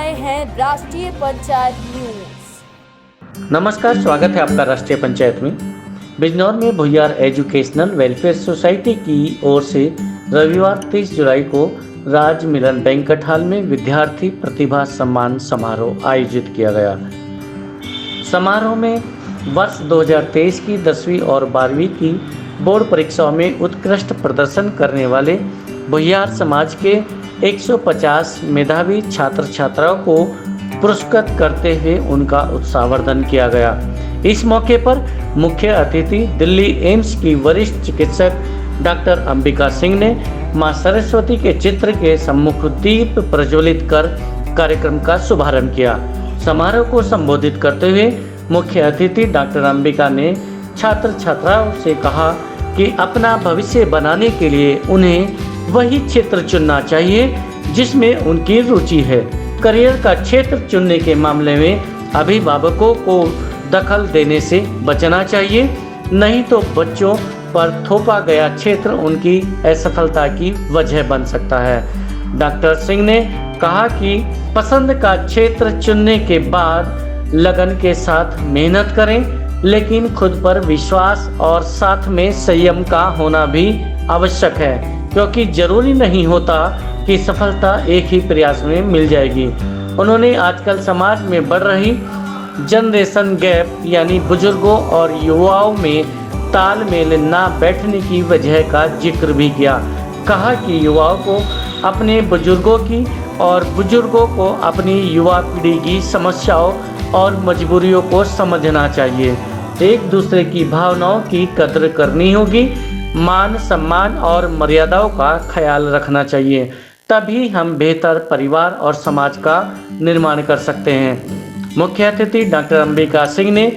रहे हैं राष्ट्रीय पंचायत न्यूज। नमस्कार, स्वागत है आपका राष्ट्रीय पंचायत में। बिजनौर में भुइयार एजुकेशनल वेलफेयर सोसाइटी की ओर से रविवार 30 जुलाई को राज मिलन बैंक्वेट हॉल में विद्यार्थी प्रतिभा सम्मान समारोह आयोजित किया गया। समारोह में वर्ष 2023 की 10वीं और 12वीं की बोर्ड परीक्षाओं में उत्कृष्ट प्रदर्शन करने वाले भुइयार समाज के 150 मेधावी छात्र छात्राओं को पुरस्कृत करते हुए उनका उत्साहवर्धन किया गया। इस मौके पर मुख्य अतिथि दिल्ली एम्स की वरिष्ठ चिकित्सक डॉक्टर अंबिका सिंह ने मां सरस्वती के चित्र के सम्मुख दीप प्रज्वलित कर कार्यक्रम का शुभारंभ किया। समारोह को संबोधित करते हुए मुख्य अतिथि डॉक्टर अंबिका ने छात्र छात्राओं से कहा कि अपना भविष्य बनाने के लिए उन्हें वही क्षेत्र चुनना चाहिए जिसमें उनकी रुचि है। करियर का क्षेत्र चुनने के मामले में अभिभावकों को दखल देने से बचना चाहिए, नहीं तो बच्चों पर थोपा गया क्षेत्र उनकी असफलता की वजह बन सकता है। डॉक्टर सिंह ने कहा कि पसंद का क्षेत्र चुनने के बाद लगन के साथ मेहनत करें, लेकिन खुद पर विश्वास और साथ में संयम का होना भी आवश्यक है, क्योंकि जरूरी नहीं होता कि सफलता एक ही प्रयास में मिल जाएगी। उन्होंने आजकल समाज में बढ़ रही जनरेशन गैप यानी बुजुर्गों और युवाओं में तालमेल ना बैठने की वजह का जिक्र भी किया। कहा कि युवाओं को अपने बुजुर्गों की और बुजुर्गों को अपनी युवा पीढ़ी की समस्याओं और मजबूरियों को समझना चाहिए। एक दूसरे की भावनाओं की कद्र करनी होगी, मान सम्मान और मर्यादाओं का ख्याल रखना चाहिए, तभी हम बेहतर परिवार और समाज का निर्माण कर सकते हैं। मुख्य अतिथि डॉक्टर अंबिका सिंह ने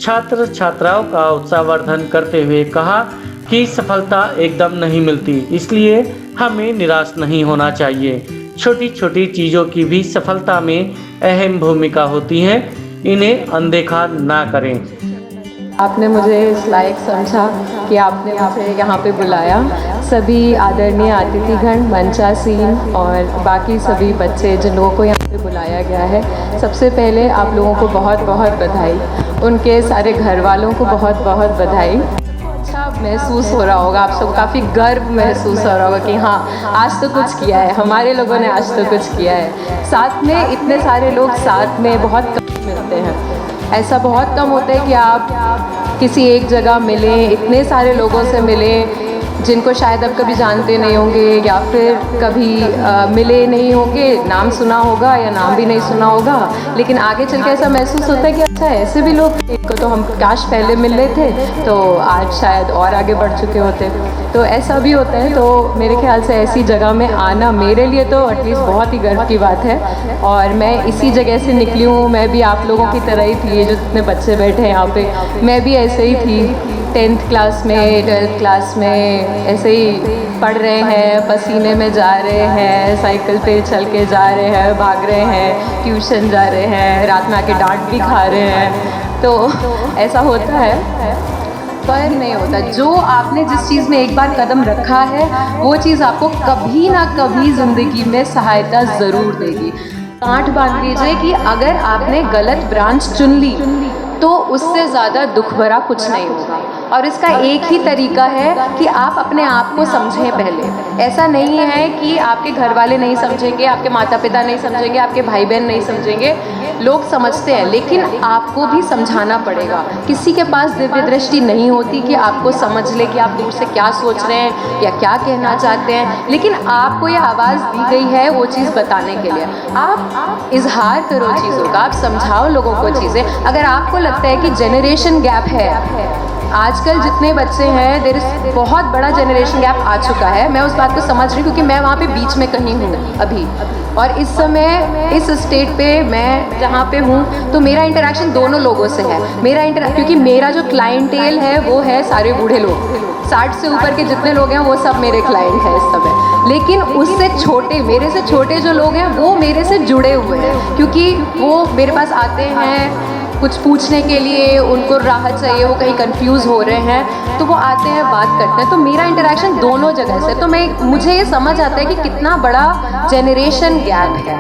छात्र छात्राओं का उत्साहवर्धन करते हुए कहा कि सफलता एकदम नहीं मिलती, इसलिए हमें निराश नहीं होना चाहिए। छोटी छोटी चीज़ों की भी सफलता में अहम भूमिका होती है, इन्हें अनदेखा ना करें। आपने मुझे इस लायक समझा कि आपने मुझे यहाँ पे बुलाया। सभी आदरणीय अतिथिगण, मंचासीन और बाकी सभी बच्चे जिन लोगों को यहाँ पे बुलाया गया है, सबसे पहले आप लोगों को बहुत बहुत बधाई। उनके सारे घर वालों को बहुत बहुत बधाई। अच्छा महसूस हो रहा होगा, आप सबको काफ़ी गर्व महसूस हो रहा होगा कि हाँ, आज तो कुछ किया है, हमारे लोगों ने आज तो कुछ किया है। साथ में इतने सारे लोग साथ में बहुत कम मिलते हैं। ऐसा बहुत कम होता है कि आप किसी एक जगह मिलें, इतने सारे लोगों से मिलें जिनको शायद आप कभी जानते नहीं होंगे या फिर कभी मिले नहीं होंगे, नाम सुना होगा या नाम भी नहीं सुना होगा, लेकिन आगे चल के ऐसा महसूस होता है कि अच्छा ऐसे भी लोग को तो हम काश पहले मिल रहे थे तो आज शायद और आगे बढ़ चुके होते। तो ऐसा भी होता है। तो मेरे ख्याल से ऐसी जगह में आना मेरे लिए तो एटलीस्ट बहुत ही गर्व की बात है। और मैं इसी जगह से निकली हूँ, मैं भी आप लोगों की तरह ही थी। ये जो जितने बच्चे बैठे हैं यहाँ पे, मैं भी ऐसे ही थी। 10th क्लास में 12th क्लास में ऐसे ही पढ़ रहे हैं, पसीने में जा रहे हैं, साइकिल पे चल के जा रहे हैं, भाग रहे हैं, ट्यूशन जा रहे हैं, रात में आके डांट भी खा रहे हैं। तो ऐसा होता है, पर नहीं होता। जो आपने जिस चीज़ में एक बार कदम रखा है वो चीज़ आपको कभी ना कभी ज़िंदगी में सहायता ज़रूर देगी। गांठ बांध लीजिए कि अगर आपने गलत ब्रांच चुन ली तो उससे ज़्यादा दुख भरा कुछ नहीं होगा। और इसका एक ही तरीका है कि आप अपने आप को समझें पहले। ऐसा नहीं है कि आपके घर वाले नहीं समझेंगे, आपके माता पिता नहीं समझेंगे, आपके भाई बहन नहीं समझेंगे। लोग समझते हैं, लेकिन आपको भी समझाना पड़ेगा। किसी के पास दिव्य दृष्टि नहीं होती कि आपको समझ ले कि आप दूर से क्या सोच रहे हैं या क्या कहना चाहते हैं, लेकिन आपको ये आवाज़ दी गई है वो चीज़ बताने के लिए। आप इजहार करो चीज़ों का, आप समझाओ लोगों को चीज़ें। अगर आपको लगता है कि जेनरेशन गैप है, आजकल जितने बच्चे हैं देर इज बहुत बड़ा जेनरेशन गैप आ चुका है। मैं उस बात को समझ रही हूँ क्योंकि मैं वहाँ पे बीच में कहीं हूँ अभी, और इस समय इस स्टेट पे मैं जहाँ पे हूँ तो मेरा इंटरेक्शन दोनों लोगों से है। क्योंकि मेरा जो क्लाइंटेल है वो है सारे बूढ़े लोग, 60 से ऊपर के जितने लोग हैं वो सब मेरे क्लाइंट हैं इस समय। लेकिन उससे छोटे, मेरे से छोटे जो लोग हैं वो मेरे से जुड़े हुए हैं, क्योंकि वो मेरे पास आते हैं कुछ पूछने के लिए, उनको राहत चाहिए, वो कहीं कंफ्यूज हो रहे हैं तो वो आते हैं, बात करते हैं। तो मेरा इंटरेक्शन दोनों जगह से, तो मुझे ये समझ आता है कि कितना बड़ा जेनरेशन गैप है।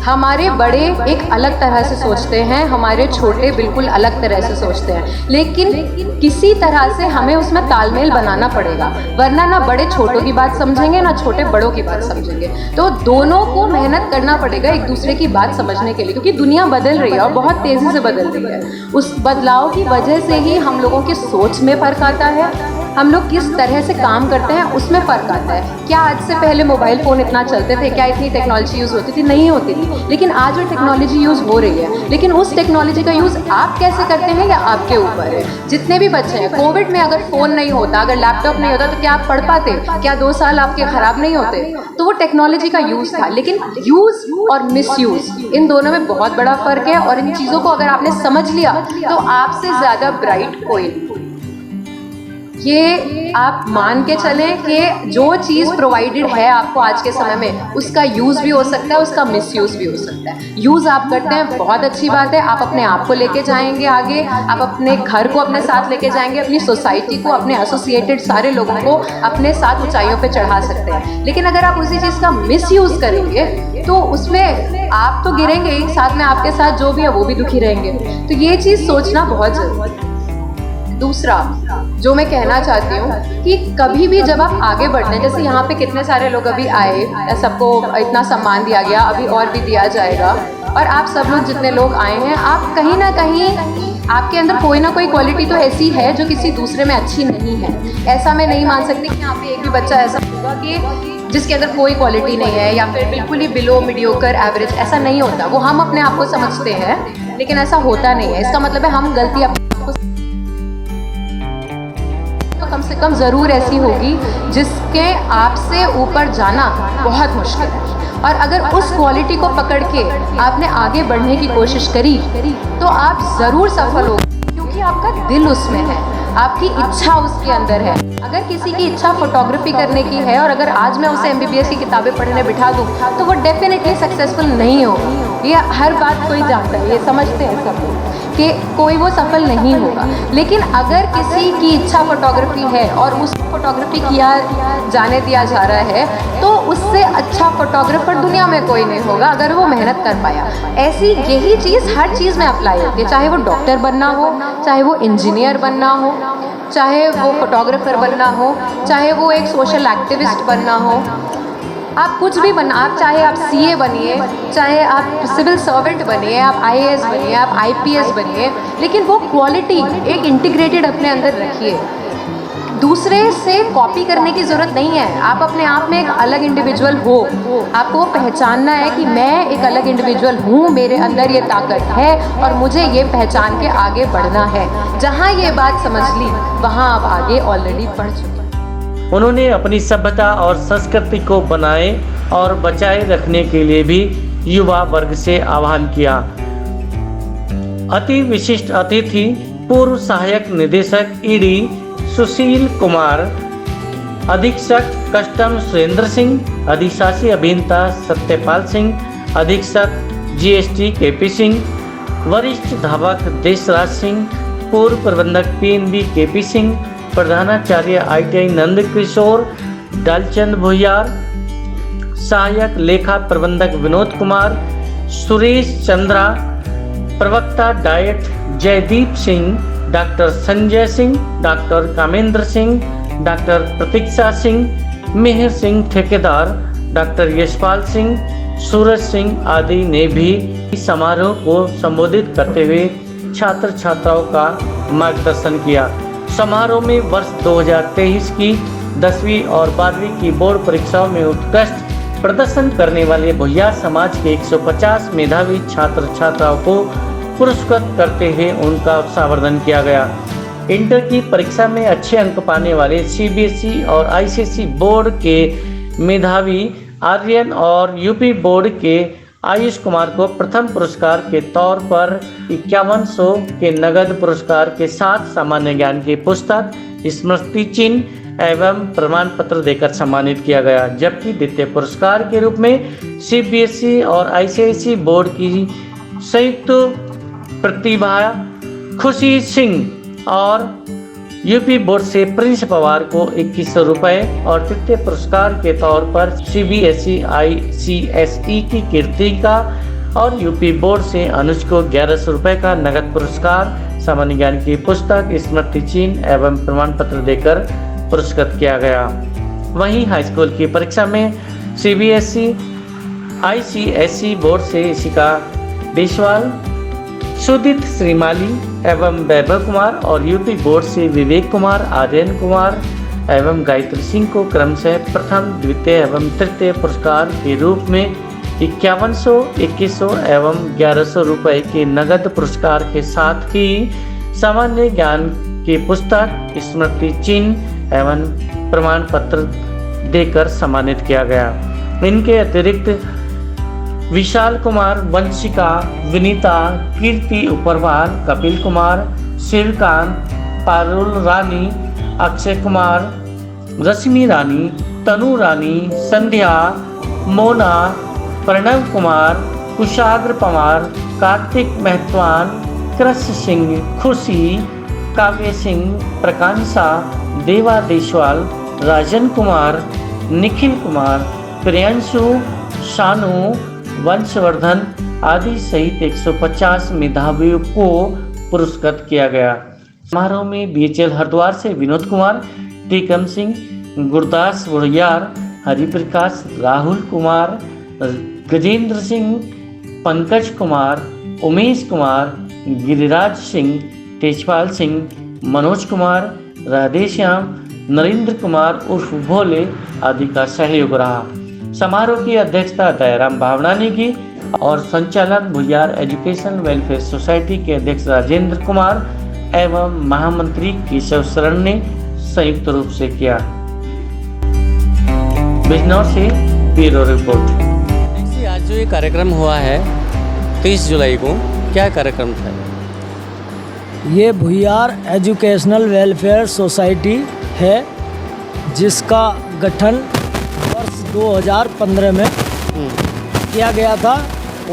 हमारे बड़े एक अलग तरह से सोचते हैं, हमारे छोटे बिल्कुल अलग तरह से सोचते हैं, लेकिन किसी तरह से हमें उसमें तालमेल बनाना पड़ेगा, वरना ना बड़े छोटों की बात समझेंगे ना छोटे बड़ों की बात समझेंगे। तो दोनों को मेहनत करना पड़ेगा एक दूसरे की बात समझने के लिए, क्योंकि दुनिया बदल रही है और बहुत तेज़ी से बदल रही है। उस बदलाव की वजह से ही हम लोगों की सोच में फ़र्क आता है, हम लोग किस तरह से काम करते हैं उसमें फ़र्क आता है। क्या आज से पहले मोबाइल फ़ोन इतना चलते थे? क्या इतनी टेक्नोलॉजी यूज़ होती थी? नहीं होती थी, लेकिन आज वो टेक्नोलॉजी यूज़ हो रही है। लेकिन उस टेक्नोलॉजी का यूज़ आप कैसे करते हैं या आपके ऊपर है। जितने भी बच्चे हैं, कोविड में अगर फ़ोन नहीं होता, अगर लैपटॉप नहीं होता, तो क्या आप पढ़ पाते? क्या 2 साल आपके ख़राब नहीं होते? तो वो टेक्नोलॉजी का यूज़ था, लेकिन यूज़ और मिसयूज़ इन दोनों में बहुत बड़ा फ़र्क है। और इन चीज़ों को अगर आपने समझ लिया तो आपसे ज़्यादा ब्राइट कोई नहीं। ये आप मान के चलें कि जो चीज़ प्रोवाइडेड है आपको आज के समय में, उसका यूज़ भी हो सकता है, उसका मिसयूज़ भी हो सकता है। यूज़ आप करते हैं, बहुत अच्छी बात है, आप अपने आप को लेके जाएंगे आगे, आप अपने घर को अपने साथ लेके जाएंगे, अपनी सोसाइटी को, अपने एसोसिएटेड सारे लोगों को अपने साथ ऊंचाइयों पे चढ़ा सकते हैं। लेकिन अगर आप उसी चीज़ का मिसयूज़ करेंगे तो उसमें आप तो गिरेंगे ही, साथ में आपके साथ जो भी है वो भी दुखी रहेंगे। तो ये चीज़ सोचना बहुत ज़रूरी है। दूसरा जो मैं कहना चाहती हूँ कि कभी भी जब आप आगे बढ़ते हैं, जैसे यहाँ पे कितने सारे लोग अभी आए, सबको इतना सम्मान दिया गया, अभी और भी दिया जाएगा, और आप सब लोग जितने लोग आए हैं, आप कहीं ना कहीं आपके अंदर कोई ना कोई क्वालिटी तो ऐसी है जो किसी दूसरे में अच्छी नहीं है। ऐसा मैं नहीं मान सकती कि यहाँ पे एक भी बच्चा ऐसा होगा कि जिसके अंदर कोई क्वालिटी नहीं है या फिर बिल्कुल ही बिलो मीडियोकर एवरेज, ऐसा नहीं होता। वो हम अपने आप को समझते हैं, लेकिन ऐसा होता नहीं है। इसका मतलब है हम गलती अपने कम से कम ज़रूर ऐसी होगी जिसके आपसे ऊपर जाना बहुत मुश्किल है। और अगर उस क्वालिटी को पकड़ के आपने आगे बढ़ने की कोशिश करी तो आप ज़रूर सफल होंगे, क्योंकि आपका दिल उसमें है, आपकी इच्छा उसके अंदर है। अगर किसी की इच्छा फोटोग्राफी करने की है और अगर आज मैं उसे MBBS की किताबें पढ़ने बिठा दूँ तो वो डेफिनेटली सक्सेसफुल नहीं होगी। ये हर बात कोई जानता है, ये समझते हैं सब लोग कि कोई वो सफल नहीं होगा। लेकिन अगर किसी की इच्छा फोटोग्राफी है और उस फोटोग्राफी किया जाने दिया जा रहा है, तो उससे अच्छा फोटोग्राफर दुनिया में कोई नहीं होगा अगर वो मेहनत कर पाया। ऐसी यही चीज़ हर चीज़ में अप्लाई होती है, चाहे वो डॉक्टर बनना हो, चाहे वो इंजीनियर बनना हो, चाहे वो फोटोग्राफर बनना हो, चाहे वो एक सोशल एक्टिविस्ट बनना हो, आप कुछ भी बनना, आप चाहे आप CA बनिए, चाहे आप सिविल सर्वेंट बनिए, आप IAS बनिए, आप IPS बनिए, लेकिन वो क्वालिटी एक इंटीग्रेटेड अपने अंदर रखिए। दूसरे से कॉपी करने की ज़रूरत नहीं है। आप अपने आप में एक अलग इंडिविजुअल हो, आपको पहचानना है कि मैं एक अलग इंडिविजुअल हूँ, मेरे अंदर ये ताकत है और मुझे ये पहचान के आगे बढ़ना है। जहाँ ये बात समझ ली वहाँ आप आगे ऑलरेडी बढ़ चुके। उन्होंने अपनी सभ्यता और संस्कृति को बनाए और बचाए रखने के लिए भी युवा वर्ग से आह्वान किया। अति विशिष्ट अतिथि पूर्व सहायक निदेशक ED सुशील कुमार, अधीक्षक कस्टम सुरेंद्र सिंह, अधिशासी अभियंता सत्यपाल सिंह, अधीक्षक GST KP सिंह, वरिष्ठ धावक देशराज सिंह, पूर्व प्रबंधक PNB KP सिंह, प्रधानाचार्य ITI नंद किशोर डालचंद भुइयार, सहायक लेखा प्रबंधक विनोद कुमार, सुरेश चंद्रा, प्रवक्ता DIET Jaideep Singh, doctor Sanjay Singh, doctor Kamendra Singh, doctor Pratiksha Singh, Mehar Singh ठेकेदार, डॉक्टर यशपाल सिंह, सूरज सिंह आदि ने भी समारोह को संबोधित करते हुए छात्र छात्राओं का मार्गदर्शन किया। समारोह में वर्ष 2023 की 10वीं और 12वीं की बोर्ड परीक्षाओं में उत्कृष्ट प्रदर्शन करने वाले भुइयार समाज के 150 मेधावी छात्र छात्राओं को पुरस्कृत करते हुए उनका उत्साहवर्धन किया गया। इंटर की परीक्षा में अच्छे अंक पाने वाले CBSE और ICSE बोर्ड के मेधावी आर्यन और UP बोर्ड के आयुष कुमार को प्रथम पुरस्कार के तौर पर 5100 के नगद पुरस्कार के साथ सामान्य ज्ञान की पुस्तक, स्मृति चिन्ह एवं प्रमाण पत्र देकर सम्मानित किया गया। जबकि द्वितीय पुरस्कार के रूप में CBSE और ICSE बोर्ड की संयुक्त प्रतिभा खुशी सिंह और UP बोर्ड से प्रिंस पवार को 2100 रुपये और तृतीय पुरस्कार के तौर पर CBSE ICSE की कीर्तिका और यूपी बोर्ड से अनुज को 1100 रुपये का नगद पुरस्कार, सामान्य ज्ञान की पुस्तक, स्मृति चिन्ह एवं प्रमाण पत्र देकर पुरस्कृत किया गया। वहीं हाई स्कूल की परीक्षा में CBSE, ICSE बोर्ड से इशिका देशवाल, सुदित श्रीमाली एवं वैभव कुमार और यूपी बोर्ड से विवेक कुमार, आर्यन कुमार एवं गायत्री सिंह को क्रमशः प्रथम, द्वितीय एवं तृतीय पुरस्कार के रूप में 5100, 2100 एवं 1100 रुपये के नगद पुरस्कार के साथ ही सामान्य ज्ञान की पुस्तक, स्मृति चिन्ह एवं प्रमाण पत्र देकर सम्मानित किया गया। इनके अतिरिक्त विशाल कुमार, वंशिका, विनीता, कीर्ति उपरवाल, कपिल कुमार, शिवकांत, पारुल रानी, अक्षय कुमार, रश्मि रानी, तनु रानी, संध्या, मोना, प्रणव कुमार, कुशाग्र पवार, कार्तिक मेहतवान, कृष सिंह, खुशी, काव्य सिंह, प्रकांशा, देवा देशवाल, राजन कुमार, निखिल कुमार, प्रियंशु, शानु, वंशवर्धन आदि सहित 150 मेधावियों को पुरस्कृत किया गया। समारोह में BHL हरिद्वार से विनोद कुमार, टीकम सिंह, गुरदास बुढ़ियार, हरिप्रकाश, राहुल कुमार, गजेंद्र सिंह, पंकज कुमार, उमेश कुमार, गिरिराज सिंह, तेजपाल सिंह, मनोज कुमार, राधेश्याम, नरेंद्र कुमार उर्फ भोले आदि का सहयोग रहा। समारोह की अध्यक्षता दयाराम भावना ने की और संचालन भुइयार एजुकेशन वेलफेयर सोसाइटी के अध्यक्ष राजेंद्र कुमार एवं महामंत्री केशव शरण ने संयुक्त रूप से किया। बिजनौर से ब्यूरो रिपोर्ट। आज जो ये कार्यक्रम हुआ है 30 जुलाई को, क्या कार्यक्रम था? ये भुइयार एजुकेशनल वेलफेयर सोसाइटी है जिसका गठन वर्ष 2015 में किया गया था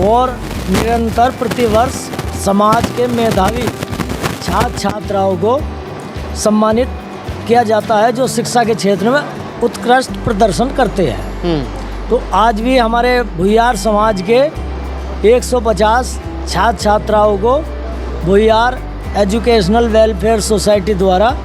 और निरंतर प्रतिवर्ष समाज के मेधावी छात्र छात्राओं को सम्मानित किया जाता है जो शिक्षा के क्षेत्र में उत्कृष्ट प्रदर्शन करते हैं। तो आज भी हमारे भुइयार समाज के 150 छात्र छात्राओं को भुइयार एजुकेशनल वेलफेयर सोसाइटी द्वारा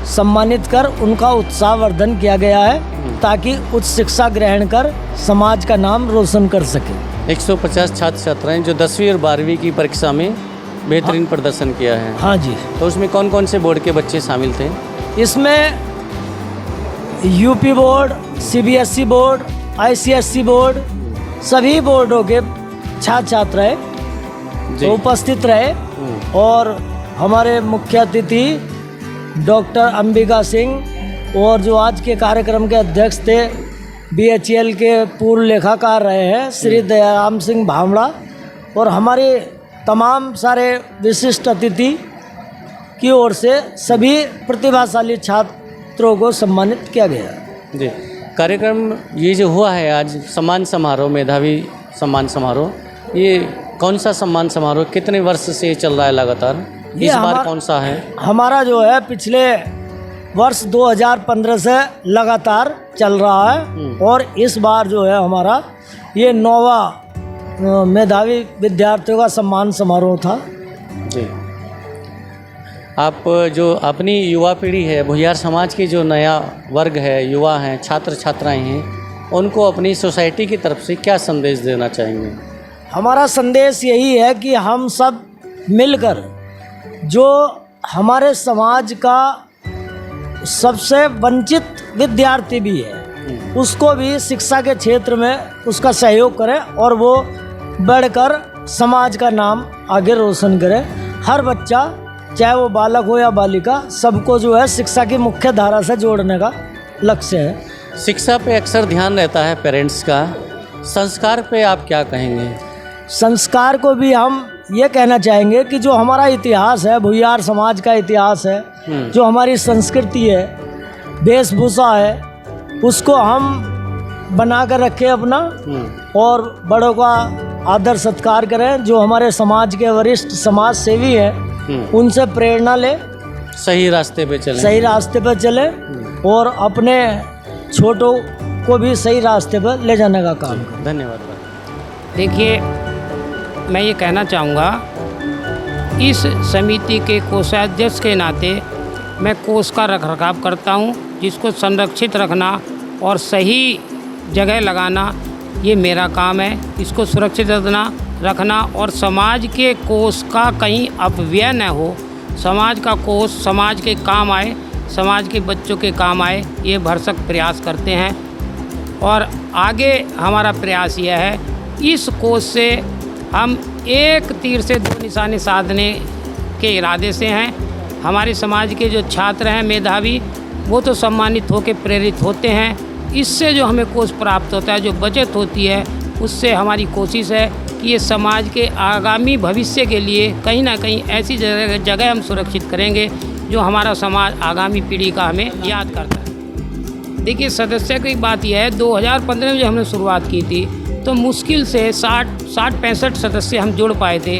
सम्मानित कर उनका उत्साहवर्धन किया गया है ताकि उच्च शिक्षा ग्रहण कर समाज का नाम रोशन कर सके। 150 छात्र छात्राएं जो 10वीं और 12वीं की परीक्षा में बेहतरीन प्रदर्शन किया है। हाँ जी। तो उसमें कौन कौन से बोर्ड के बच्चे शामिल थे? इसमें UP board, CBSE board, ICSE board, सभी बोर्डों के छात्र छात्राएं तो उपस्थित रहे और हमारे मुख्य अतिथि डॉक्टर अंबिका सिंह और जो आज के कार्यक्रम के अध्यक्ष थे BHL के पूर्व लेखाकार रहे हैं श्री दयाराम सिंह भावड़ा और हमारे तमाम सारे विशिष्ट अतिथि की ओर से सभी प्रतिभाशाली छात्रों को सम्मानित किया गया। जी, कार्यक्रम ये जो हुआ है आज सम्मान समारोह, मेधावी सम्मान समारोह, ये कौन सा सम्मान समारोह कितने वर्ष से चल रहा है लगातार? इस बार कौन सा है? हमारा जो है पिछले वर्ष 2015 से लगातार चल रहा है और इस बार जो है हमारा ये 9वां मेधावी विद्यार्थियों का सम्मान समारोह था। जी, आप जो अपनी युवा पीढ़ी है, भुइयार समाज की जो नया वर्ग है, युवा हैं, छात्र छात्राएं हैं, उनको अपनी सोसाइटी की तरफ से क्या संदेश देना चाहेंगे? हमारा संदेश यही है कि हम सब मिलकर जो हमारे समाज का सबसे वंचित विद्यार्थी भी है उसको भी शिक्षा के क्षेत्र में उसका सहयोग करें और वो बढ़कर समाज का नाम आगे रोशन करे। हर बच्चा चाहे वो बालक हो या बालिका सबको जो है शिक्षा की मुख्य धारा से जोड़ने का लक्ष्य है। शिक्षा पे अक्सर ध्यान रहता है पेरेंट्स का, संस्कार पे आप क्या कहेंगे? संस्कार को भी हम ये कहना चाहेंगे कि जो हमारा इतिहास है, भुइयार समाज का इतिहास है, जो हमारी संस्कृति है, वेशभूषा है, उसको हम बना कर रखें अपना और बड़ों का आदर सत्कार करें। जो हमारे समाज के वरिष्ठ समाज सेवी हैं उनसे प्रेरणा ले, सही रास्ते पे चले और अपने छोटों को भी सही रास्ते पर ले जाने का काम करें। धन्यवाद। देखिए, मैं ये कहना चाहूँगा, इस समिति के कोषाध्यक्ष के नाते मैं कोष का रखरखाव करता हूँ, जिसको संरक्षित रखना और सही जगह लगाना ये मेरा काम है। इसको सुरक्षित रखना और समाज के कोष का कहीं अपव्यय न हो, समाज का कोष समाज के काम आए, समाज के बच्चों के काम आए, ये भरसक प्रयास करते हैं। और आगे हमारा प्रयास यह है, इस कोष से हम एक तीर से दो निशाने साधने के इरादे से हैं। हमारे समाज के जो छात्र हैं मेधावी, वो तो सम्मानित होकर प्रेरित होते हैं। इससे जो हमें कोष प्राप्त होता है, जो बचत होती है, उससे हमारी कोशिश है कि ये समाज के आगामी भविष्य के लिए कहीं ना कहीं ऐसी जगह हम सुरक्षित करेंगे जो हमारा समाज आगामी पीढ़ी का हमें याद करता है। देखिए, सदस्य की बात यह है, 2015 में जब हमने शुरुआत की थी तो मुश्किल से 60-65 सदस्य हम जोड़ पाए थे,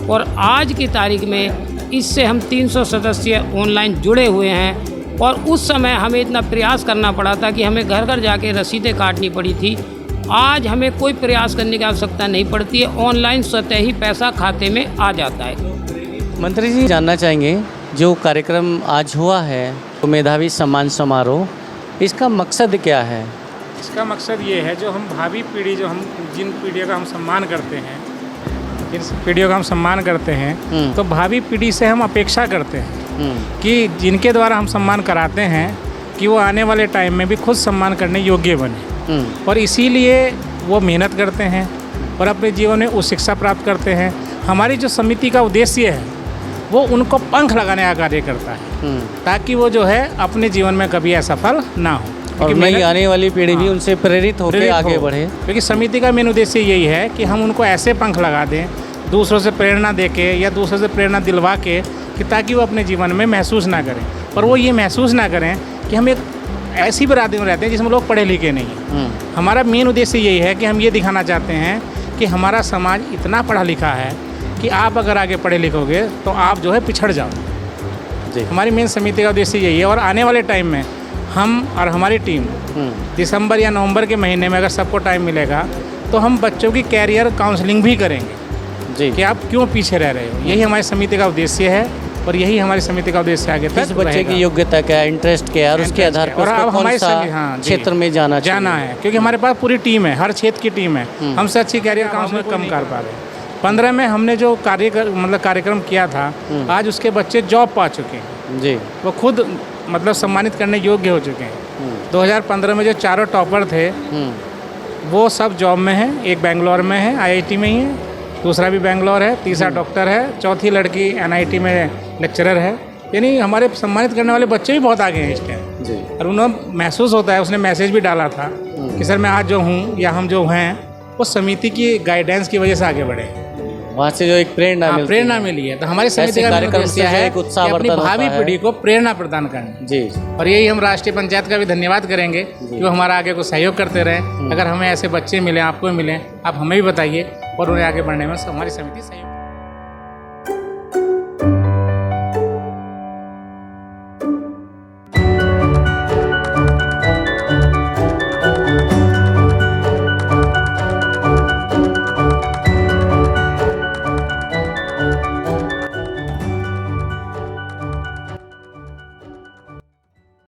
और आज की तारीख में इससे हम 300 सदस्य ऑनलाइन जुड़े हुए हैं। और उस समय हमें इतना प्रयास करना पड़ा था कि हमें घर घर जाके रसीदें काटनी पड़ी थी। आज हमें कोई प्रयास करने की आवश्यकता नहीं पड़ती है, ऑनलाइन स्वतः ही पैसा खाते में आ जाता है। मंत्री जी, जानना चाहेंगे, जो कार्यक्रम आज हुआ है तो मेधावी सम्मान समारोह, इसका मकसद क्या है? इसका मकसद ये है, जो हम भावी पीढ़ी, जो हम जिन पीढ़ियों का हम सम्मान करते हैं, जिन पीढ़ियों का हम सम्मान करते हैं, तो भावी पीढ़ी से हम अपेक्षा करते हैं कि जिनके द्वारा हम सम्मान कराते हैं कि वो आने वाले टाइम में भी खुद सम्मान करने योग्य बने। और इसीलिए वो मेहनत करते हैं और अपने जीवन में उच्च शिक्षा प्राप्त करते हैं। हमारी जो समिति का उद्देश्य है वो उनको पंख लगाने का कार्य करता है, ताकि वो जो है अपने जीवन में कभी असफल ना हो और नई आने वाली पीढ़ी भी उनसे प्रेरित होकर आगे बढ़े। क्योंकि समिति का मेन उद्देश्य यही है कि हम उनको ऐसे पंख लगा दें, दूसरों से प्रेरणा देके या दूसरों से प्रेरणा दिलवा के, कि ताकि वो अपने जीवन में महसूस ना करें, और वो ये महसूस ना करें कि हम एक ऐसी बरादरी में रहते हैं जिसमें लोग पढ़े लिखे नहीं हैं। हमारा मेन उद्देश्य यही है कि हम ये दिखाना चाहते हैं कि हमारा समाज इतना पढ़ा लिखा है कि आप अगर आगे पढ़े लिखोगे तो आप जो है पिछड़ जाओ। हमारी मेन समिति का उद्देश्य यही है। और आने वाले टाइम में हम और हमारी टीम दिसंबर या नवंबर के महीने में, अगर सबको टाइम मिलेगा, तो हम बच्चों की कैरियर काउंसलिंग भी करेंगे कि आप क्यों पीछे रह रहे हो। यही हमारी समिति का उद्देश्य है, और यही हमारी समिति का उद्देश्य आगे तक रहेगा। बच्चे की योग्यता क्या है, इंटरेस्ट क्या है, और उसके आधार पर हमारे क्षेत्र में जाना है। क्योंकि हमारे पास पूरी टीम है, हर क्षेत्र की टीम है। हमसे अच्छी कैरियर काउंसलिंग कम कर पा रहे हैं। 15 में हमने जो कार्यक्रम किया था, आज उसके बच्चे जॉब पा चुके हैं जी। वो खुद सम्मानित करने योग्य हो चुके हैं। 2015 में जो चारों टॉपर थे वो सब जॉब में हैं। एक बेंगलोर में है, IIT में ही है, दूसरा भी बेंगलोर है, तीसरा डॉक्टर है, चौथी लड़की NIT में लेक्चरर है। यानी हमारे सम्मानित करने वाले बच्चे भी बहुत आगे हैं इस टाइम। और उन्हें महसूस होता है, उसने मैसेज भी डाला था कि सर मैं आज जो हूँ या हम जो हैं वो समिति की गाइडेंस की वजह से आगे बढ़े, वहाँ से जो एक प्रेरणा मिली है। तो हमारी समिति का उद्देश्य है कि अपनी भावी पीढ़ी को प्रेरणा प्रदान करना जी। और यही हम राष्ट्रीय पंचायत का भी धन्यवाद करेंगे कि वो हमारा आगे को सहयोग करते रहे। अगर हमें ऐसे बच्चे मिले, आपको मिले, आप हमें भी बताइए और उन्हें आगे बढ़ने में हमारी समिति सहयोग